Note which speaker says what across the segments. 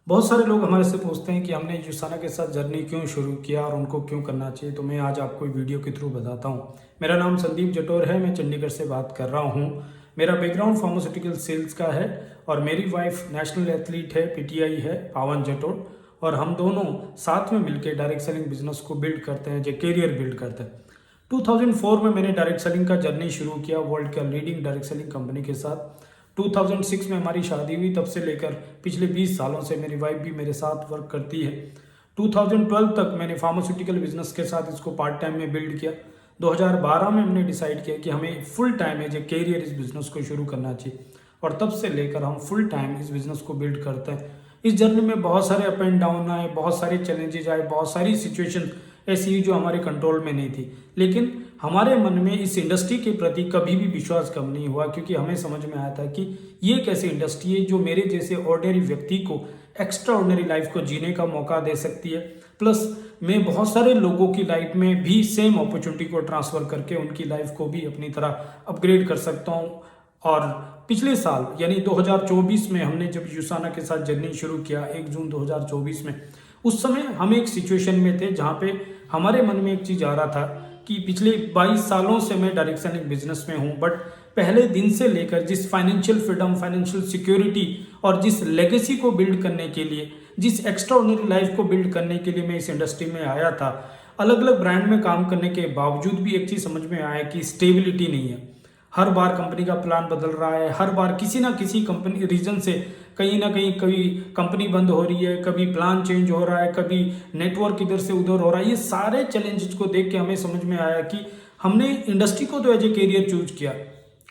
Speaker 1: बहुत सारे लोग हमारे से पूछते हैं कि हमने यूसाना के साथ जर्नी क्यों शुरू किया और उनको क्यों करना चाहिए। तो मैं आज आपको वीडियो के थ्रू बताता हूँ। मेरा नाम संदीप जटोर है, मैं चंडीगढ़ से बात कर रहा हूँ। मेरा बैकग्राउंड फार्मास्यूटिकल सेल्स का है और मेरी वाइफ नेशनल एथलीट है, पीटीआई है, पावन जटोर। और हम दोनों साथ में मिलकर डायरेक्ट सेलिंग बिजनेस को बिल्ड करते हैं, जो कैरियर बिल्ड करते हैं। 2004 में मैंने डायरेक्ट सेलिंग का जर्नी शुरू किया वर्ल्ड का लीडिंग डायरेक्ट सेलिंग कंपनी के साथ। 2006 में हमारी शादी हुई, तब से लेकर पिछले 20 सालों से मेरी वाइफ भी मेरे साथ वर्क करती है। 2012 तक मैंने फार्मास्यूटिकल बिजनेस के साथ इसको पार्ट टाइम में बिल्ड किया। 2012 में हमने डिसाइड किया कि हमें full time as a career इस बिजनेस को शुरू करना चाहिए और तब से लेकर हम फुल टाइम इस बिजनेस को बिल्ड करते हैं। इस जर्नी में बहुत सारे अप एंड डाउन आए, बहुत सारे चैलेंजेस आए, बहुत सारी सिचुएशन ऐसी जो हमारे कंट्रोल में नहीं थी, लेकिन हमारे मन में इस इंडस्ट्री के प्रति कभी भी विश्वास कम नहीं हुआ, क्योंकि हमें समझ में आया था कि ये एक ऐसी इंडस्ट्री है जो मेरे जैसे ऑर्डिनरी व्यक्ति को एक्स्ट्रा ऑर्डिनरी लाइफ को जीने का मौका दे सकती है। प्लस मैं बहुत सारे लोगों की लाइफ में भी सेम अपॉर्चुनिटी को ट्रांसफ़र करके उनकी लाइफ को भी अपनी तरह अपग्रेड कर सकता हूँ। और पिछले साल यानी 2024 में हमने जब यूसाना के साथ जर्नी शुरू किया 1 जून 2024 में, उस समय हम एक सिचुएशन में थे जहाँ पे हमारे मन में एक चीज़ आ रहा था कि पिछले 22 सालों से मैं डायरेक्ट सेलिंग बिजनेस में हूँ, बट पहले दिन से लेकर जिस फाइनेंशियल फ्रीडम, फाइनेंशियल सिक्योरिटी और जिस लेगेसी को बिल्ड करने के लिए, जिस एक्स्ट्राऑर्डिनरी लाइफ को बिल्ड करने के लिए मैं इस इंडस्ट्री में आया था, अलग अलग ब्रांड में काम करने के बावजूद भी एक चीज़ समझ में आया कि स्टेबिलिटी नहीं है। हर बार कंपनी का प्लान बदल रहा है, हर बार किसी ना किसी कंपनी रीजन से कहीं ना कहीं कभी कंपनी बंद हो रही है, कभी प्लान चेंज हो रहा है, कभी नेटवर्क इधर से उधर हो रहा है। ये सारे चैलेंजेस को देख के हमें समझ में आया कि हमने इंडस्ट्री को तो एज ए कैरियर चूज किया,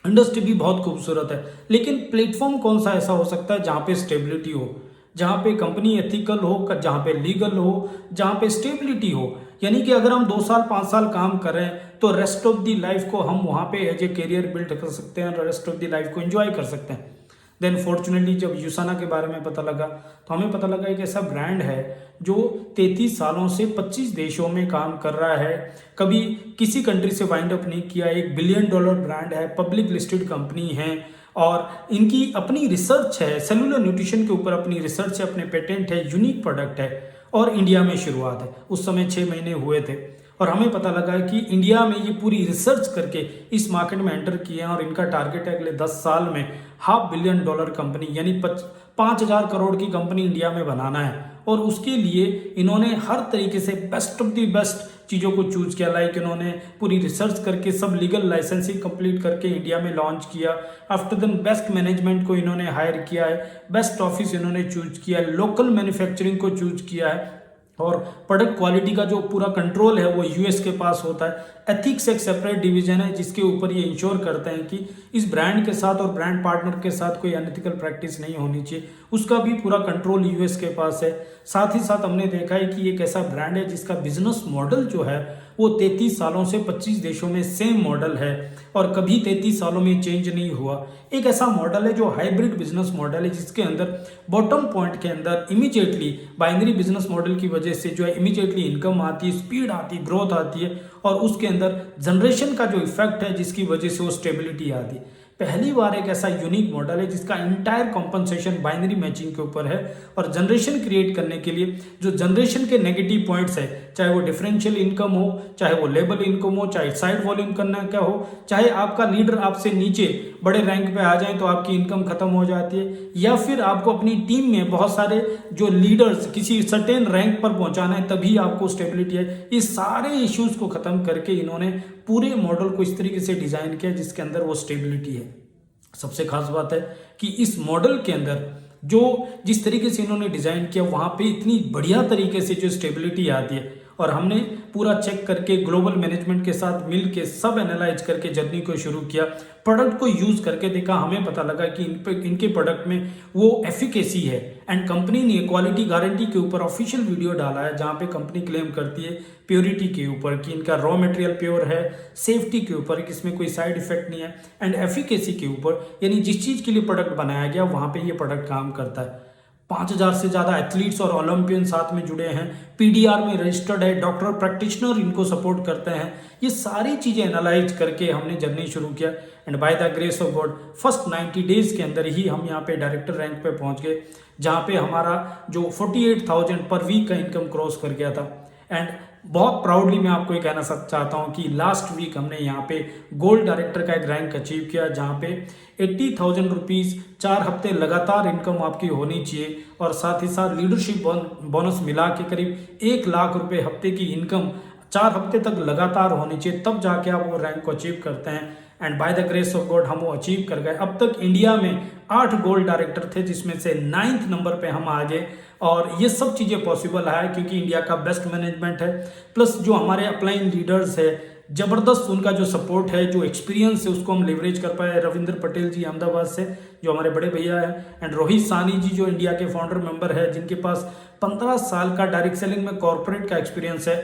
Speaker 1: इंडस्ट्री भी बहुत खूबसूरत है, लेकिन प्लेटफॉर्म कौन सा ऐसा हो सकता है जहाँ पे स्टेबिलिटी हो, जहाँ पे कंपनी एथिकल हो, जहाँ पे लीगल हो, जहाँ पे स्टेबिलिटी हो। यानी कि अगर हम 2 साल 5 साल काम कर रहे हैं तो रेस्ट ऑफ दी लाइफ को हम वहाँ पे एज ए कैरियर बिल्ड कर सकते हैं और रेस्ट ऑफ दी लाइफ को एंजॉय कर सकते हैं। देन फॉर्चुनेटली जब यूसाना के बारे में पता लगा तो हमें पता लगा एक ऐसा ब्रांड है जो 33 सालों से 25 देशों में काम कर रहा है, कभी किसी कंट्री से वाइंड अप नहीं किया, $1 बिलियन ब्रांड है, पब्लिक लिस्टेड कंपनी है और इनकी अपनी रिसर्च है, सेलुलर न्यूट्रिशन के ऊपर अपनी रिसर्च है, अपने पेटेंट है, यूनिक प्रोडक्ट है और इंडिया में शुरुआत है। उस समय 6 महीने हुए थे और हमें पता लगा कि इंडिया में ये पूरी रिसर्च करके इस मार्केट में एंटर किए हैं और इनका टारगेट है अगले 10 साल में $500 बिलियन कंपनी यानी 5,000 करोड़ की कंपनी इंडिया में बनाना है। और उसके लिए इन्होंने हर तरीके से बेस्ट ऑफ द बेस्ट चीज़ों को चूज किया। लाइक इन्होंने पूरी रिसर्च करके सब लीगल लाइसेंसिंग कंप्लीट करके इंडिया में लॉन्च किया। आफ्टर देन बेस्ट मैनेजमेंट को इन्होंने हायर किया है, बेस्ट ऑफिस इन्होंने चूज किया है, लोकल मैन्युफैक्चरिंग को चूज किया है और प्रोडक्ट क्वालिटी का जो पूरा कंट्रोल है वो यूएस के पास होता है। एथिक्स एक सेपरेट डिवीजन है जिसके ऊपर ये इंश्योर करते हैं कि इस ब्रांड के साथ और ब्रांड पार्टनर के साथ कोई अनएथिकल प्रैक्टिस नहीं होनी चाहिए, उसका भी पूरा कंट्रोल यूएस के पास है। साथ ही साथ हमने देखा है कि एक ऐसा ब्रांड है जिसका बिजनेस मॉडल जो है वो 33 सालों से 25 देशों में सेम मॉडल है और कभी 33 सालों में चेंज नहीं हुआ। एक ऐसा मॉडल है जो हाइब्रिड बिजनेस मॉडल है जिसके अंदर बॉटम पॉइंट के अंदर इमीडिएटली बाइनरी बिजनेस मॉडल की वजह से जो है इमीडिएटली इनकम आती है, स्पीड आती है, ग्रोथ आती है और उसके अंदर जनरेशन का जो इफेक्ट है जिसकी वजह से वो स्टेबिलिटी आती है। पहली बार एक ऐसा यूनिक मॉडल है जिसका इंटायर कॉम्पनसेशन बाइनरी मैचिंग के ऊपर है और जनरेशन क्रिएट करने के लिए जो जनरेशन के नेगेटिव पॉइंट्स है, चाहे वो डिफरेंशियल इनकम हो, चाहे वो लेबल इनकम हो, चाहे साइड वॉल्यूम करना क्या हो, चाहे आपका लीडर आपसे नीचे बड़े रैंक पे आ जाए तो आपकी इनकम खत्म हो जाती है, या फिर आपको अपनी टीम में बहुत सारे जो लीडर्स किसी सर्टेन रैंक पर पहुंचाना है तभी आपको स्टेबिलिटी है। इस सारे इश्यूज को खत्म करके इन्होंने पूरे मॉडल को इस तरीके से डिजाइन किया जिसके अंदर वो स्टेबिलिटी है। सबसे खास बात है कि इस मॉडल के अंदर जो जिस तरीके से इन्होंने डिजाइन किया वहां पे इतनी बढ़िया तरीके से जो स्टेबिलिटी आती है और हमने पूरा चेक करके ग्लोबल मैनेजमेंट के साथ मिल के सब एनालाइज करके जर्नी को शुरू किया, प्रोडक्ट को यूज करके देखा, हमें पता लगा कि इनके प्रोडक्ट में वो एफिकेसी है एंड कंपनी ने क्वालिटी गारंटी के ऊपर ऑफिशियल वीडियो डाला है जहाँ पे कंपनी क्लेम करती है प्योरिटी के ऊपर कि इनका रॉ मटेरियल प्योर है, सेफ्टी के ऊपर कि इसमें कोई साइड इफेक्ट नहीं है एंड एफिकेसी के ऊपर यानी जिस चीज़ के लिए प्रोडक्ट बनाया गया वहाँ पे ये प्रोडक्ट काम करता है। 5000 से ज़्यादा एथलीट्स और ओलंपियन साथ में जुड़े हैं, पीडीआर में रजिस्टर्ड है, डॉक्टर प्रैक्टिशनर इनको सपोर्ट करते हैं। ये सारी चीज़ें एनालाइज करके हमने जर्नी शुरू किया and by the grace of God first 90 days के अंदर ही हम यहाँ पे डायरेक्टर रैंक पे पहुँच गए, जहाँ पे हमारा जो 48,000 पर वीक का इनकम क्रॉस कर गया था। एंड बहुत प्राउडली मैं आपको ये कहना चाहता हूँ कि लास्ट वीक हमने यहाँ पे गोल्ड डायरेक्टर का एक रैंक अचीव किया, जहाँ पे 80,000 रुपीज़ 4 हफ्ते लगातार इनकम आपकी होनी चाहिए और साथ ही साथ लीडरशिप बोनस मिला के करीब 1 लाख रुपए हफ्ते की इनकम 4 हफ्ते तक लगातार होनी चाहिए, तब जाके आप वो रैंक को अचीव करते हैं। And by the grace of God हम वो अचीव कर गए। अब तक इंडिया में 8 गोल्ड डायरेक्टर थे, जिसमें से 9th नंबर पे हम आ गए और ये सब चीज़ें पॉसिबल है क्योंकि इंडिया का बेस्ट मैनेजमेंट है, प्लस जो हमारे अपलाइन लीडर्स है जबरदस्त उनका जो सपोर्ट है, जो एक्सपीरियंस है, उसको हम लेवरेज कर पाए। रविंद्र पटेल जी अहमदाबाद से जो हमारे बड़े भैया हैं, एंड रोहित सानी जी जो इंडिया के फाउंडर मेंबर है, जिनके पास 15 साल का डायरेक्ट सेलिंग में कॉर्पोरेट का एक्सपीरियंस है।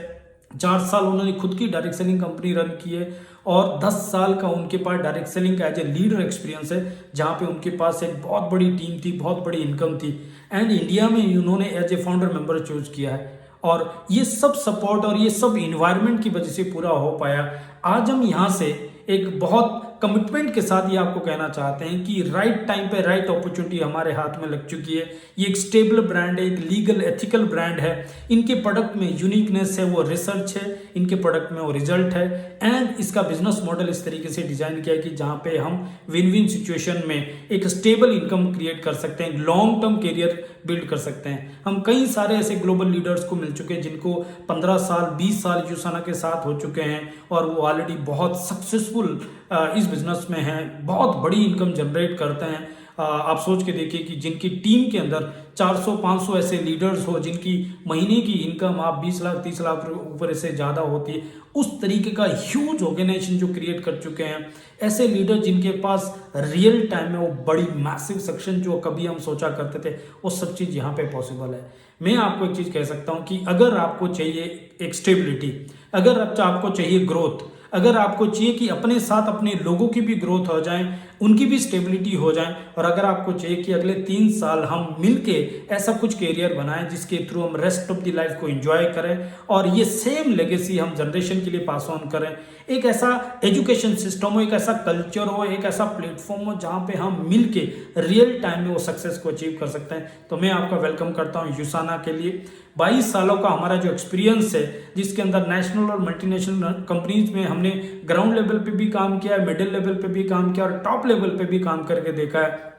Speaker 1: 4 साल उन्होंने खुद की डायरेक्ट सेलिंग कंपनी रन की है और 10 साल का उनके पास डायरेक्ट सेलिंग का एज ए लीडर एक्सपीरियंस है, जहाँ पे उनके पास एक बहुत बड़ी टीम थी, बहुत बड़ी इनकम थी एंड इंडिया में उन्होंने as a founder member choose किया है। और ये सब सपोर्ट और ये सब इन्वायरमेंट की वजह से पूरा हो पाया। आज हम यहाँ से एक बहुत कमिटमेंट के साथ ये आपको कहना चाहते हैं कि राइट टाइम पे राइट अपॉर्चुनिटी हमारे हाथ में लग चुकी है। ये एक स्टेबल ब्रांड है, एक लीगल एथिकल ब्रांड है। इनके प्रोडक्ट में यूनिकनेस है, वो रिसर्च है, इनके प्रोडक्ट में वो रिजल्ट है एंड इसका बिजनेस मॉडल इस तरीके से डिजाइन किया है कि जहाँ पे हम विन विन सिचुएशन में एक स्टेबल इनकम क्रिएट कर सकते हैं, लॉन्ग टर्म करियर बिल्ड कर सकते हैं। हम कई सारे ऐसे ग्लोबल लीडर्स को मिल चुके हैं जिनको 15 साल 20 साल यूसाना के साथ हो चुके हैं और वो ऑलरेडी बहुत सक्सेसफुल इस बिजनेस में हैं, बहुत बड़ी इनकम जनरेट करते हैं। आप सोच के देखिए कि जिनकी टीम के अंदर 400-500 ऐसे लीडर्स हो जिनकी महीने की इनकम आप 20 लाख 30 लाख ऊपर से ज़्यादा होती है, उस तरीके का ह्यूज ऑर्गेनाइजेशन जो क्रिएट कर चुके हैं। ऐसे लीडर जिनके पास रियल टाइम में वो बड़ी मैसिव सक्सेस जो कभी हम सोचा करते थे, वो सब चीज़ यहाँ पे पॉसिबल है। मैं आपको एक चीज़ कह सकता हूँ कि अगर आपको चाहिए एक स्टेबिलिटी, अगर आपको चाहिए ग्रोथ, अगर आपको चाहिए कि अपने साथ अपने लोगों की भी ग्रोथ हो जाए, उनकी भी स्टेबिलिटी हो जाए, और अगर आपको चाहिए कि अगले 3 साल हम मिलके ऐसा कुछ कैरियर बनाएं जिसके थ्रू हम रेस्ट ऑफ द लाइफ को एंजॉय करें और ये सेम लेगेसी हम जनरेशन के लिए पास ऑन करें, एक ऐसा एजुकेशन सिस्टम हो, एक ऐसा कल्चर हो, एक ऐसा प्लेटफॉर्म हो जहाँ पे हम मिलके रियल टाइम में वो सक्सेस को अचीव कर सकते हैं, तो मैं आपका वेलकम करता हूँ यूसाना के लिए। 22 सालों का हमारा जो एक्सपीरियंस है, जिसके अंदर नेशनल और मल्टीनेशनल कंपनीज में हमने ग्राउंड लेवल पे भी काम किया है, मिडिल लेवल पे भी काम किया और टॉप लेवल पे भी काम करके देखा है,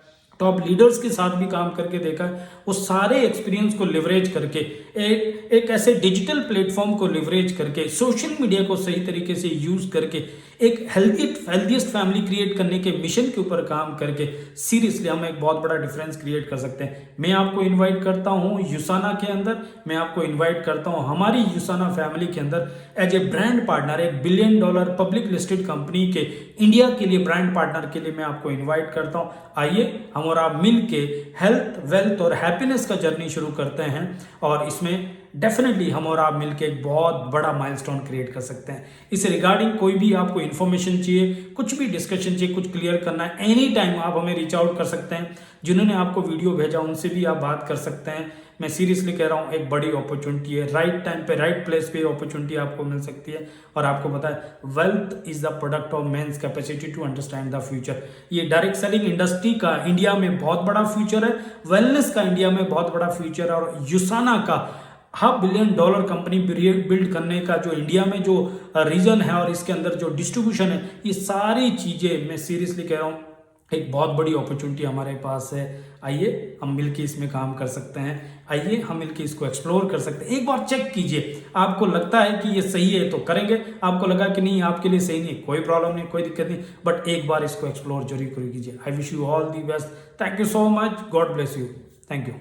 Speaker 1: टॉप लीडर्स के साथ भी काम करके देखा है। वो सारे एक्सपीरियंस को लिवरेज करके एक ऐसे डिजिटल प्लेटफॉर्म को लिवरेज करके, सोशल मीडिया को सही तरीके से यूज करके, एक हेल्थीएस्ट फैमिली क्रिएट करने के मिशन के ऊपर काम करके सीरियसली हम एक बहुत बड़ा डिफरेंस क्रिएट कर सकते हैं। मैं आपको इनवाइट करता हूं यूसाना के अंदर, मैं आपको इनवाइट करता हूं हमारी यूसाना फैमिली के अंदर एज ए ब्रांड पार्टनर, एक $1 बिलियन पब्लिक लिस्टेड कंपनी के इंडिया के लिए ब्रांड पार्टनर के लिए मैं आपको इन्वाइट करता हूं। आइए हम और आप मिल के हेल्थ, वेल्थ और हैप्पीनेस का जर्नी शुरू करते हैं और इसमें डेफिनेटली हम और आप मिलकर एक बहुत बड़ा माइलस्टोन क्रिएट कर सकते हैं। इस रिगार्डिंग कोई भी आपको इन्फॉर्मेशन चाहिए, कुछ भी डिस्कशन चाहिए, कुछ क्लियर करना है, एनी टाइम आप हमें रीच आउट कर सकते हैं। जिन्होंने आपको वीडियो भेजा उनसे भी आप बात कर सकते हैं। मैं सीरियसली कह रहा हूँ, एक बड़ी अपॉर्चुनिटी है, राइट टाइम पे राइट प्लेस पे अपॉर्चुनिटी आपको मिल सकती है। और आपको पता है wealth is the product of man's capacity to understand the future. ये डायरेक्ट सेलिंग इंडस्ट्री का इंडिया में बहुत बड़ा फ्यूचर है, वेलनेस का इंडिया में बहुत बड़ा फ्यूचर है और यूसाना का $500 बिलियन कंपनी बिल्ड करने का जो इंडिया में जो रीजन है और इसके अंदर जो डिस्ट्रीब्यूशन है, ये सारी चीजें मैं सीरियसली कह रहा हूँ एक बहुत बड़ी अपॉर्चुनिटी हमारे पास है। आइए हम मिलके इसमें काम कर सकते हैं, आइए हम मिलके इसको एक्सप्लोर कर सकते हैं। एक बार चेक कीजिए, आपको लगता है कि ये सही है तो करेंगे, आपको लगा कि नहीं आपके लिए सही नहीं, कोई प्रॉब्लम नहीं, कोई दिक्कत नहीं, बट एक बार इसको एक्सप्लोर जरूर कीजिए। I wish you all the best. Thank you so much, God bless you, thank you.